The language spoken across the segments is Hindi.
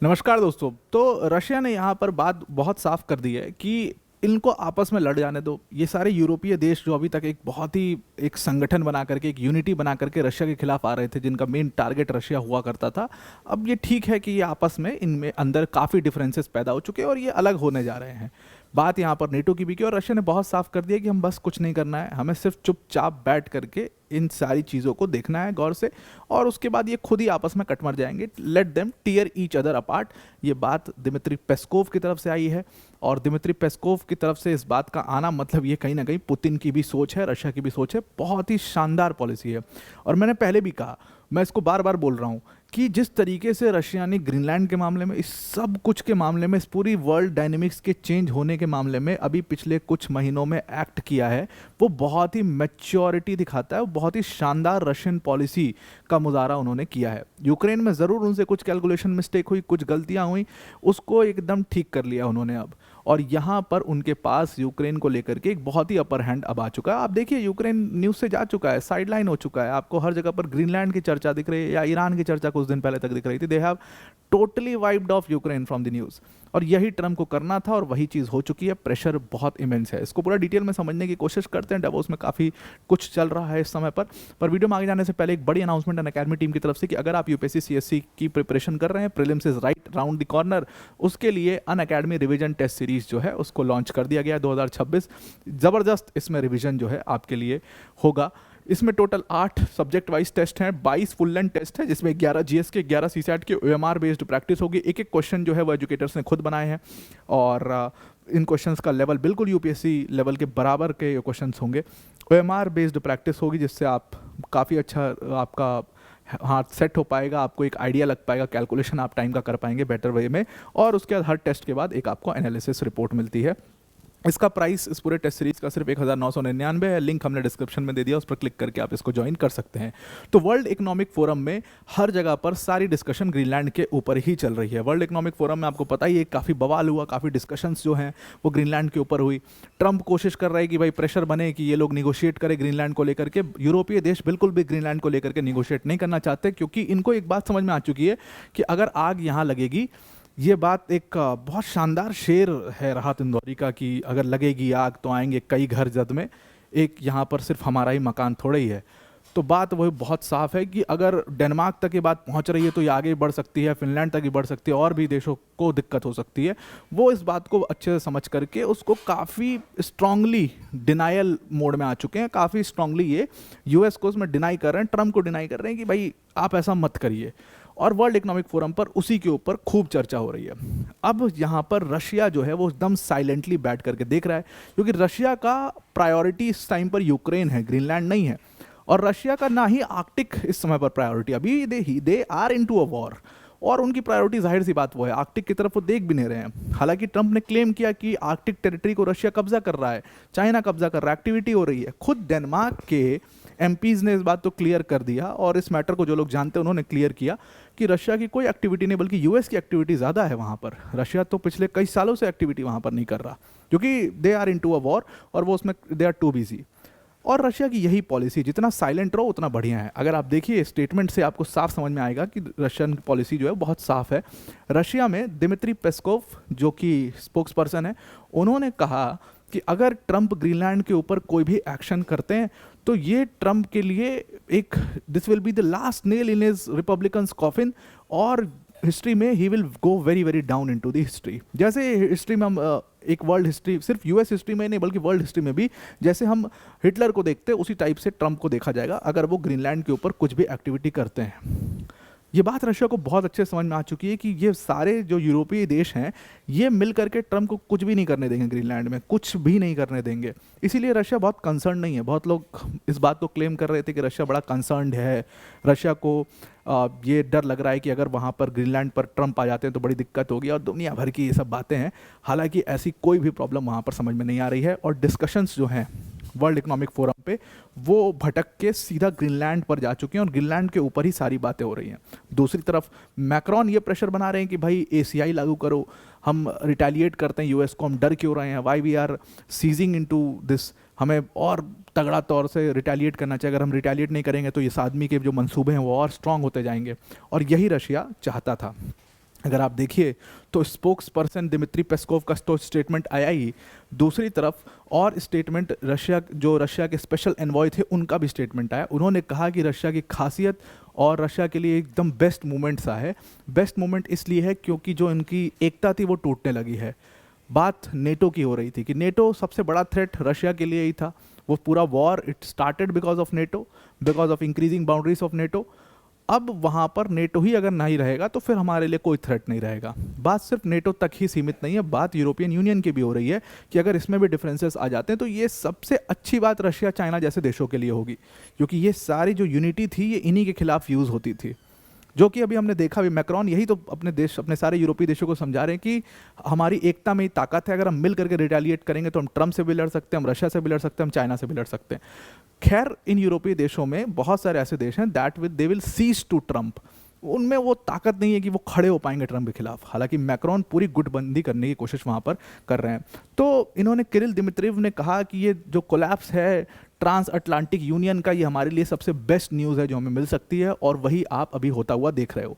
नमस्कार दोस्तों। तो रशिया ने यहाँ पर बात बहुत साफ कर दी है कि इनको आपस में लड़ जाने दो। ये सारे यूरोपीय देश जो अभी तक एक बहुत ही एक संगठन बना करके, एक यूनिटी बना करके रशिया के खिलाफ आ रहे थे, जिनका मेन टारगेट रशिया हुआ करता था, अब ये ठीक है कि ये आपस में इनमें अंदर काफ़ी डिफरेंसेस पैदा हो चुके हैं और ये अलग होने जा रहे हैं। बात यहाँ पर नेटो की भी की और रशिया ने बहुत साफ कर दिया कि हम बस कुछ नहीं करना है, हमें सिर्फ चुपचाप बैठ करके इन सारी चीज़ों को देखना है गौर से, और उसके बाद ये खुद ही आपस में कट मर जाएंगे। Let them tear each other apart. ये बात दिमित्री पेस्कोव की तरफ से आई है, और दिमित्री पेस्कोव की तरफ से इस बात का आना मतलब ये कहीं ना कहीं पुतिन की भी सोच है, रशिया की भी सोच है। बहुत ही शानदार पॉलिसी है। और मैंने पहले भी कहा, मैं इसको बार बार बोल रहा हूँ कि जिस तरीके से रशिया ने ग्रीनलैंड के मामले में, इस सब कुछ के मामले में, इस पूरी वर्ल्ड डायनेमिक्स के चेंज होने के मामले में अभी पिछले कुछ महीनों में एक्ट किया है, वो बहुत ही मैच्योरिटी दिखाता है। वो बहुत ही शानदार रशियन पॉलिसी का मुजाहरा उन्होंने किया है। यूक्रेन में ज़रूर उनसे कुछ कैलकुलेशन मिस्टेक हुई, कुछ गलतियां हुई, उसको एकदम ठीक कर लिया उन्होंने अब। और यहाँ पर उनके पास यूक्रेन को लेकर के एक बहुत ही अपर हैंड अब आ चुका है। आप देखिए, यूक्रेन न्यूज़ से जा चुका है, साइडलाइन हो चुका है। आपको हर जगह पर ग्रीनलैंड की चर्चा दिख रही है, या ईरान की चर्चा कुछ दिन पहले तक दिख रही थी। They have totally wiped off Ukraine from the news. और यही ट्रम्प को करना था और वही चीज़ हो चुकी है। प्रेशर बहुत इमेंस है। इसको पूरा डिटेल में समझने की कोशिश करते हैं। डेवोस में काफ़ी कुछ चल रहा है इस समय पर वीडियो में आगे जाने से पहले एक बड़ी अनाउंसमेंट अनअकैडमी टीम की तरफ से कि अगर आप यूपीएससी सीएससी की प्रिपरेशन कर रहे हैं, prelims is right round the corner, उसके लिए अनअकैडमी रिवीजन टेस्ट सीरीज जो है उसको लॉन्च कर दिया गया 2026। ज़बरदस्त इसमें रिवीजन जो है आपके लिए होगा। इसमें टोटल 8 सब्जेक्ट वाइज टेस्ट हैं, 22 फुल लेंथ टेस्ट है, जिसमें 11 जीएस के, 11 सीसैट के, ओएमआर बेस्ड प्रैक्टिस होगी। एक एक क्वेश्चन जो है वो एजुकेटर्स ने खुद बनाए हैं, और इन क्वेश्चंस का लेवल बिल्कुल यूपीएससी लेवल के बराबर के क्वेश्चंस होंगे। ओएमआर बेस्ड प्रैक्टिस होगी, जिससे आप काफ़ी अच्छा आपका हाथ सेट हो पाएगा, आपको एक आइडिया लग पाएगा, कैलकुलेशन आप टाइम का कर पाएंगे बेटर वे में। और उसके बाद हर टेस्ट के बाद एक आपको एनालिसिस रिपोर्ट मिलती है। इसका प्राइस इस पूरे टेस्ट सीरीज का सिर्फ 1999 है। लिंक हमने डिस्क्रिप्शन में दे दिया, उस पर क्लिक करके आप इसको ज्वाइन कर सकते हैं। तो वर्ल्ड इकोनॉमिक फोरम में हर जगह पर सारी डिस्कशन ग्रीनलैंड के ऊपर ही चल रही है। वर्ल्ड इकोनॉमिक फोरम में आपको पता ही है, काफ़ी बवाल हुआ, काफ़ी डिस्कशंस जो हैं वो ग्रीनलैंड के ऊपर हुई। ट्रंप कोशिश कर रहे हैं कि भाई प्रेशर बने कि ये लोग निगोशिएट करें ग्रीनलैंड को लेकर के। यूरोपीय देश बिल्कुल भी ग्रीनलैंड को लेकर के निगोशिएट नहीं करना चाहते, क्योंकि इनको एक बात समझ में आ चुकी है कि अगर आग यहाँ लगेगी, ये बात एक बहुत शानदार शेर है राहत इंदौरी का कि अगर लगेगी आग तो आएंगे कई घर जद में, एक यहाँ पर सिर्फ हमारा ही मकान थोड़ा ही है। तो बात वही बहुत साफ है कि अगर डेनमार्क तक ये बात पहुँच रही है तो ये आगे बढ़ सकती है, फिनलैंड तक ही बढ़ सकती है, और भी देशों को दिक्कत हो सकती है। वो इस बात को अच्छे से समझ करके उसको काफ़ी स्ट्रांगली डिनायल मोड में आ चुके हैं। काफ़ी स्ट्रांगली ये यूएस को उसमें डिनाई कर रहे हैं, ट्रम्प को डिनाई कर रहे हैं कि भाई आप ऐसा मत करिए। और वर्ल्ड इकोनॉमिक फोरम पर उसी के ऊपर खूब चर्चा हो रही है। अब यहाँ पर रशिया जो है वो एकदम साइलेंटली बैठ करके देख रहा है, क्योंकि रशिया का प्रायोरिटी इस टाइम पर यूक्रेन है, ग्रीनलैंड नहीं है। और रशिया का ना ही आर्कटिक इस समय पर प्रायोरिटी, अभी they are into a war, और उनकी प्रायोरिटी जाहिर सी बात वो है, आर्कटिक की तरफ वो देख भी नहीं रहे हैं। हालांकि ट्रंप ने क्लेम किया कि आर्कटिक टेरिटरी को रशिया कब्जा कर रहा है, चाइना कब्जा कर रहा है, एक्टिविटी हो रही है। खुद डेनमार्क के एमपीज ने इस बात तो क्लियर कर दिया, और इस मैटर को जो लोग जानते हैं उन्होंने क्लियर किया कि रशिया की कोई एक्टिविटी नहीं, बल्कि यूएस की एक्टिविटी ज़्यादा है वहाँ पर। रशिया तो पिछले कई सालों से एक्टिविटी वहाँ पर नहीं कर रहा, क्योंकि they are into a war, और वो उसमें दे आर टू बिजी। और रशिया की यही पॉलिसी, जितना साइलेंट रहो उतना बढ़िया है। अगर आप देखिए स्टेटमेंट से आपको साफ समझ में आएगा कि रशियन पॉलिसी जो है बहुत साफ है। रशिया में दिमित्री पेस्कोव जो कि स्पोक्स पर्सन है, उन्होंने कहा कि अगर ट्रंप ग्रीनलैंड के ऊपर कोई भी एक्शन करते हैं तो ये ट्रंप के लिए एक this will be the last nail in his Republican coffin, और हिस्ट्री में he will go very very down into the history. जैसे हिस्ट्री में हम एक वर्ल्ड हिस्ट्री, सिर्फ यूएस हिस्ट्री में नहीं बल्कि वर्ल्ड हिस्ट्री में भी जैसे हम हिटलर को देखते हैं, उसी टाइप से ट्रंप को देखा जाएगा अगर वो ग्रीनलैंड के ऊपर कुछ भी एक्टिविटी करते हैं। ये बात रशिया को बहुत अच्छे समझ में आ चुकी है कि ये सारे जो यूरोपीय देश हैं ये मिल करके ट्रंप को कुछ भी नहीं करने देंगे, ग्रीनलैंड में कुछ भी नहीं करने देंगे। इसीलिए रशिया बहुत कंसर्न नहीं है। बहुत लोग इस बात को क्लेम कर रहे थे कि रशिया बड़ा कंसर्न है, रशिया को ये डर लग रहा है कि अगर वहाँ पर ग्रीनलैंड पर ट्रंप आ जाते हैं तो बड़ी दिक्कत होगी, और दुनिया भर की ये सब बातें हैं। हालांकि ऐसी कोई भी प्रॉब्लम वहाँ पर समझ में नहीं आ रही है, और डिस्कशंस जो हैं वर्ल्ड इकोनॉमिक फोरम पे वो भटक के सीधा ग्रीनलैंड पर जा चुके हैं, और ग्रीनलैंड के ऊपर ही सारी बातें हो रही हैं। दूसरी तरफ मैक्रोन ये प्रेशर बना रहे हैं कि भाई एसीआई लागू करो, हम रिटेलिएट करते हैं यूएस को, हम डर क्यों रहे हैं, why we are seizing into this, हमें और तगड़ा तौर से रिटेलिएट करना चाहिए। अगर हम रिटेलिएट नहीं करेंगे तो ये आदमी के जो मंसूबे हैं वो और स्ट्रांग होते जाएंगे, और यही रशिया चाहता था। अगर आप देखिए तो स्पोक्स पर्सन दिमित्री पेस्कोव का तो स्टेटमेंट आया ही, दूसरी तरफ और स्टेटमेंट रशिया के स्पेशल एनवॉय थे उनका भी स्टेटमेंट आया। उन्होंने कहा कि रशिया की खासियत और रशिया के लिए एकदम बेस्ट मोमेंट सा है। बेस्ट मोमेंट इसलिए है क्योंकि जो इनकी एकता थी वो टूटने लगी है। बात नेटो की हो रही थी कि नेटो सबसे बड़ा थ्रेट रशिया के लिए ही था। वो पूरा war it started because of NATO, because of increasing boundaries of NATO. अब वहाँ पर नेटो ही अगर नहीं रहेगा तो फिर हमारे लिए कोई थ्रेट नहीं रहेगा। बात सिर्फ नेटो तक ही सीमित नहीं है, बात यूरोपियन यूनियन की भी हो रही है कि अगर इसमें भी डिफरेंसेस आ जाते हैं तो ये सबसे अच्छी बात रशिया चाइना जैसे देशों के लिए होगी, क्योंकि ये सारी जो यूनिटी थी ये इन्हीं के खिलाफ यूज़ होती थी। जो कि अभी हमने देखा भी, मैक्रॉन यही तो अपने सारे यूरोपीय देशों को समझा रहे हैं कि हमारी एकता में ही ताकत है। अगर हम मिल करके रिटेलिएट करेंगे तो हम ट्रम्प से भी लड़ सकते हैं, हम रशिया से भी लड़ सकते हैं, हम चाइना से भी लड़ सकते हैं। खैर इन यूरोपीय देशों में बहुत सारे ऐसे देश हैं that with they will seize to Trump, उनमें वो ताकत नहीं है कि वो खड़े हो पाएंगे ट्रम्प के खिलाफ। हालांकि मैक्रॉन पूरी गुटबंदी करने की कोशिश वहाँ पर कर रहे हैं। तो इन्होंने किरिल दिमित्रिव ने कहा कि ये जो कोलैप्स है ट्रांस अटलांटिक यूनियन का, ये हमारे लिए सबसे बेस्ट न्यूज़ है जो हमें मिल सकती है, और वही आप अभी होता हुआ देख रहे हो।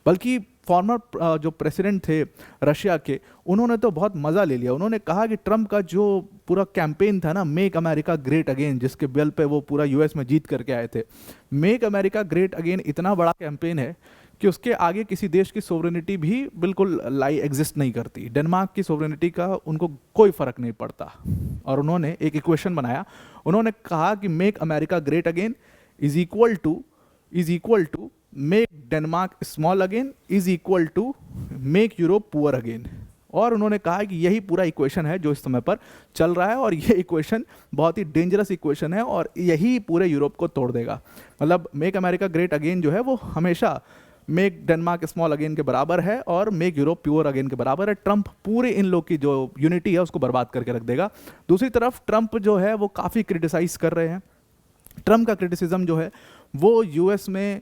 बल्कि फॉर्मर जो प्रेसिडेंट थे रशिया के, उन्होंने तो बहुत मज़ा ले लिया। उन्होंने कहा कि ट्रम्प का जो पूरा कैंपेन था ना, मेक अमेरिका ग्रेट अगेन, जिसके बल पे वो पूरा यूएस में जीत करके आए थे, मेक अमेरिका ग्रेट अगेन इतना बड़ा कैंपेन है कि उसके आगे किसी देश की सोवरेनिटी भी बिल्कुल एग्जिस्ट नहीं करती। डेनमार्क की सोवरेनिटी का उनको कोई फर्क नहीं पड़ता। और उन्होंने एक इक्वेशन बनाया, उन्होंने कहा कि make America great again is equal to make Denmark small again is equal to make Europe poor again. और उन्होंने कहा कि यही पूरा इक्वेशन है जो इस समय पर चल रहा है, और ये इक्वेशन बहुत ही डेंजरस इक्वेशन है और यही पूरे यूरोप को तोड़ देगा। मतलब मेक अमेरिका ग्रेट अगेन जो है वो हमेशा मेक डेनमार्क स्मॉल अगेन के बराबर है और मेक यूरोप प्योर अगेन के बराबर है। ट्रंप पूरे इन लोग की जो यूनिटी है उसको बर्बाद करके रख देगा। दूसरी तरफ ट्रंप जो है वो काफ़ी क्रिटिसाइज कर रहे हैं। ट्रंप का क्रिटिसिज्म जो है वो यूएस में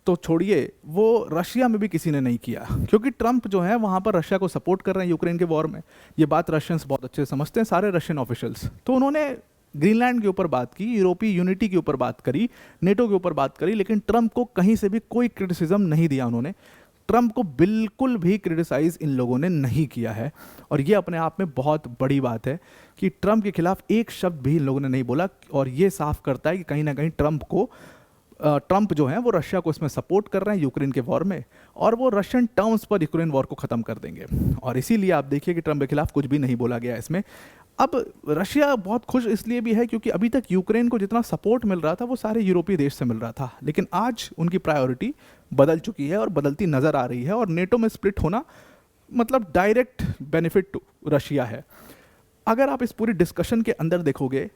तो छोड़िए, वो रशिया में भी किसी ने नहीं किया, क्योंकि ट्रंप जो है वहाँ पर रशिया को सपोर्ट कर रहे हैं यूक्रेन के वॉर में। ये बात रशियंस बहुत अच्छे से समझते हैं, सारे रशियन ऑफिशियल्स। तो उन्होंने ग्रीनलैंड के ऊपर बात की, यूरोपीय यूनिटी के ऊपर बात करी, नेटो के ऊपर बात करी, लेकिन ट्रंप को कहीं से भी कोई क्रिटिसिज्म नहीं दिया उन्होंने। ट्रंप को बिल्कुल भी क्रिटिसाइज इन लोगों ने नहीं किया है, और ये अपने आप में बहुत बड़ी बात है कि ट्रंप के खिलाफ एक शब्द भी इन लोगों ने नहीं बोला। और ये साफ करता है कि कहीं ना कहीं ट्रंप जो है वो रशिया को इसमें सपोर्ट कर रहे हैं यूक्रेन के वॉर में, और वो रशियन टर्म्स पर यूक्रेन वॉर को ख़त्म कर देंगे। और इसीलिए आप देखिए कि ट्रंप के खिलाफ कुछ भी नहीं बोला गया इसमें। अब रशिया बहुत खुश इसलिए भी है क्योंकि अभी तक यूक्रेन को जितना सपोर्ट मिल रहा था वो सारे यूरोपीय देश से मिल रहा था, लेकिन आज उनकी प्रायोरिटी बदल चुकी है और बदलती नज़र आ रही है। और नेटो में स्प्लिट होना मतलब डायरेक्ट बेनिफिट टू रशिया है। अगर आप इस पूरी डिस्कशन के अंदर देखोगे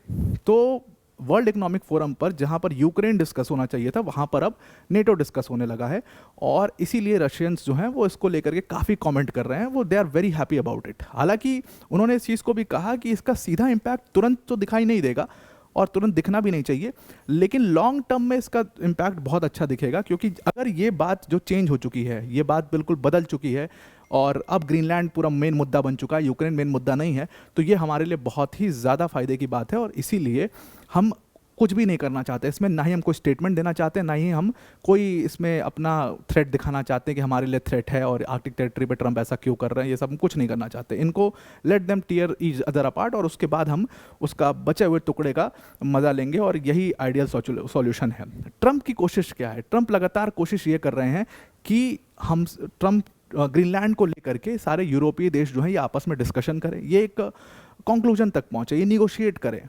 तो वर्ल्ड इकोनॉमिक फोरम पर जहां पर यूक्रेन डिस्कस होना चाहिए था, वहां पर अब नेटो डिस्कस होने लगा है, और इसीलिए रशियंस जो हैं वो इसको लेकर के काफ़ी कमेंट कर रहे हैं। वो they are very happy about it. हालांकि उन्होंने इस चीज़ को भी कहा कि इसका सीधा इम्पैक्ट तुरंत तो दिखाई नहीं देगा और तुरंत दिखना भी नहीं चाहिए, लेकिन लॉन्ग टर्म में इसका इम्पैक्ट बहुत अच्छा दिखेगा, क्योंकि अगर ये बात जो चेंज हो चुकी है, ये बात बिल्कुल बदल चुकी है और अब ग्रीनलैंड पूरा मेन मुद्दा बन चुका है, यूक्रेन मेन मुद्दा नहीं है, तो ये हमारे लिए बहुत ही ज़्यादा फायदे की बात है। और इसीलिए हम कुछ भी नहीं करना चाहते इसमें, ना ही हम कोई स्टेटमेंट देना चाहते हैं, ना ही हम कोई इसमें अपना थ्रेट दिखाना चाहते हैं कि हमारे लिए थ्रेट है और आर्कटिक टेरिटरी पे ट्रंप ऐसा क्यों कर रहे हैं। ये सब हम कुछ नहीं करना चाहते। इनको let them tear each other apart, और उसके बाद हम उसका बचे हुए टुकड़े का मजा लेंगे, और यही आइडियल सॉल्यूशन है। ट्रंप की कोशिश क्या है? ट्रंप लगातार कोशिश ये कर रहे हैं कि ट्रंप ग्रीनलैंड को लेकर के सारे यूरोपीय देश जो है ये आपस में डिस्कशन करें, ये एक कंक्लूजन तक पहुंचे, ये निगोशिएट करें।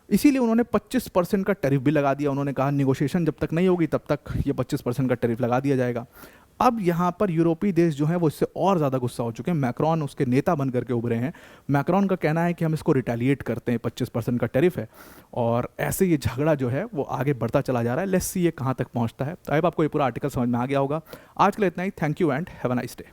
इसीलिए उन्होंने 25% का टैरिफ भी लगा दिया। उन्होंने कहा निगोशिएशन जब तक नहीं होगी तब तक ये 25% का टैरिफ लगा दिया जाएगा। अब यहाँ पर यूरोपीय देश जो हैं वो इससे और ज़्यादा गुस्सा हो चुके हैं। मैक्रॉन उसके नेता बन करके उभरे हैं। मैक्रॉन का कहना है कि हम इसको रिटेलिएट करते हैं, 25% का टैरिफ है, और ऐसे ये झगड़ा जो है वो आगे बढ़ता चला जा रहा है। लेट्स सी ये कहाँ तक पहुँचता है। तो अब आपको ये पूरा आर्टिकल समझ में आ गया होगा। आज के लिए इतना ही। Thank you and have a nice day.